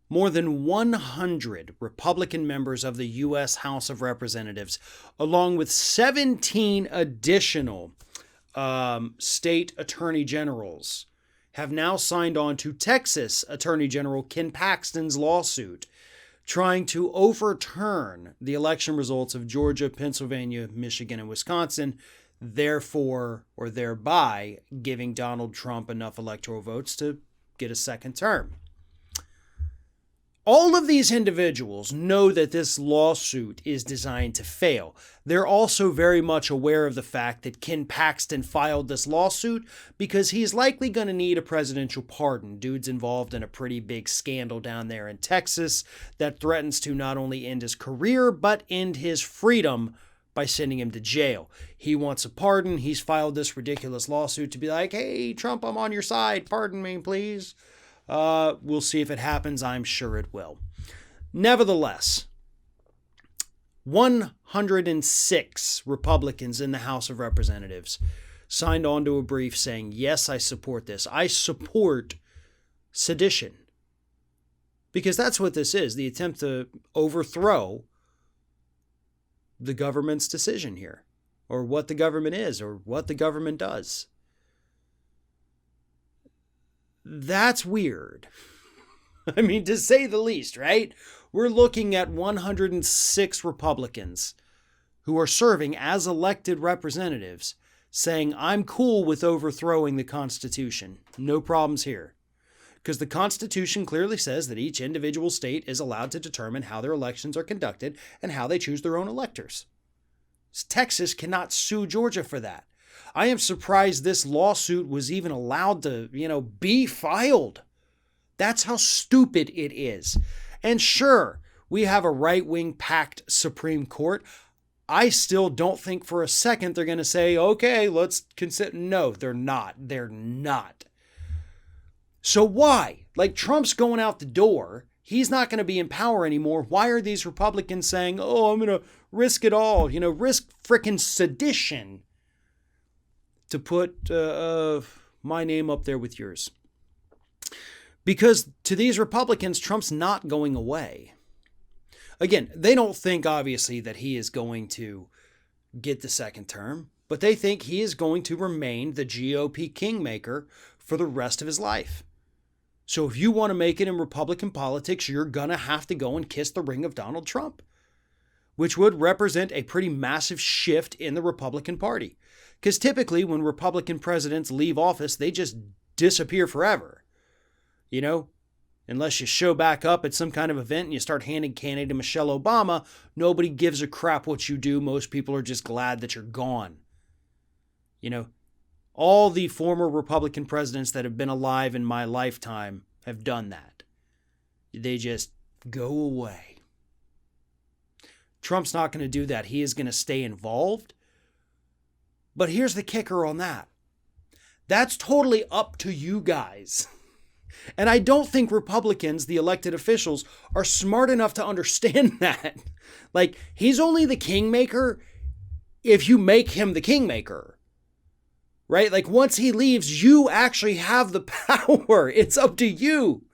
more than 100 Republican members of the U.S. House of Representatives, along with 17 additional state attorney generals, have now signed on to Texas Attorney General Ken Paxton's lawsuit trying to overturn the election results of Georgia, Pennsylvania, Michigan, and Wisconsin, therefore or thereby giving Donald Trump enough electoral votes to get a second term. All of these individuals know that this lawsuit is designed to fail. They're also very much aware of the fact that Ken Paxton filed this lawsuit because he's likely going to need a presidential pardon. Dude's involved in a pretty big scandal down there in Texas that threatens to not only end his career, but end his freedom by sending him to jail. He wants a pardon. He's filed this ridiculous lawsuit to be like, hey, Trump, I'm on your side. Pardon me, please. We'll see if it happens. I'm sure it will. Nevertheless, 106 Republicans in the House of Representatives signed on to a brief saying, yes, I support this. I support sedition. Because that's what this is, the attempt to overthrow the government's decision here, or what the government is, or what the government does. That's weird. I mean, to say the least, right? We're looking at 106 Republicans who are serving as elected representatives saying, I'm cool with overthrowing the Constitution. No problems here. Because the Constitution clearly says that each individual state is allowed to determine how their elections are conducted and how they choose their own electors. Texas cannot sue Georgia for that. I am surprised this lawsuit was even allowed to, be filed. That's how stupid it is. And sure, we have a right-wing packed Supreme Court. I still don't think for a second they're going to say, okay, let's consider. No, they're not. They're not. So why? Like, Trump's going out the door. He's not going to be in power anymore. Why are these Republicans saying, oh, I'm going to risk it all, risk frickin' sedition to put my name up there with yours? Because to these Republicans, Trump's not going away. Again, they don't think, obviously, that he is going to get the second term, but they think he is going to remain the GOP kingmaker for the rest of his life. So if you want to make it in Republican politics, you're going to have to go and kiss the ring of Donald Trump, which would represent a pretty massive shift in the Republican Party. Because typically when Republican presidents leave office, they just disappear forever. Unless you show back up at some kind of event and you start handing candy to Michelle Obama, nobody gives a crap what you do. Most people are just glad that you're gone. All the former Republican presidents that have been alive in my lifetime have done that. They just go away. Trump's not going to do that. He is going to stay involved. But here's the kicker on that. That's totally up to you guys. And I don't think Republicans, the elected officials, are smart enough to understand that. Like, he's only the kingmaker if you make him the kingmaker. Right? Like, once he leaves, you actually have the power. It's up to you.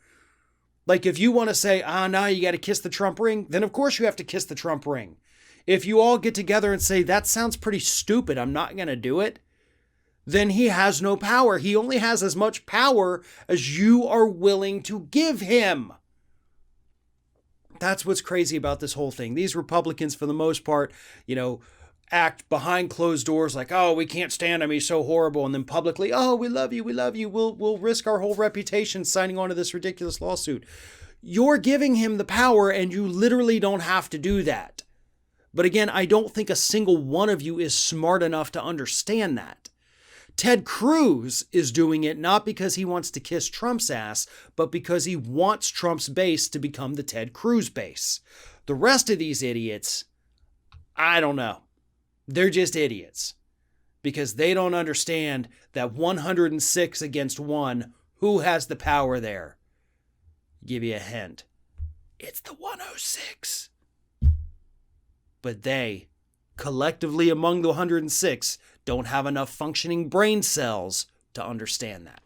Like, if you want to say, now you got to kiss the Trump ring, then of course you have to kiss the Trump ring. If you all get together and say, that sounds pretty stupid, I'm not going to do it, then he has no power. He only has as much power as you are willing to give him. That's what's crazy about this whole thing. These Republicans, for the most part, act behind closed doors like, oh, we can't stand him, he's so horrible. And then publicly, oh, we love you, we'll risk our whole reputation signing on to this ridiculous lawsuit. You're giving him the power and you literally don't have to do that. But again, I don't think a single one of you is smart enough to understand that. Ted Cruz is doing it not because he wants to kiss Trump's ass, but because he wants Trump's base to become the Ted Cruz base. The rest of these idiots, I don't know. They're just idiots because they don't understand that 106 against 1, who has the power there? Give you a hint. It's the 106. But they, collectively among the 106, don't have enough functioning brain cells to understand that.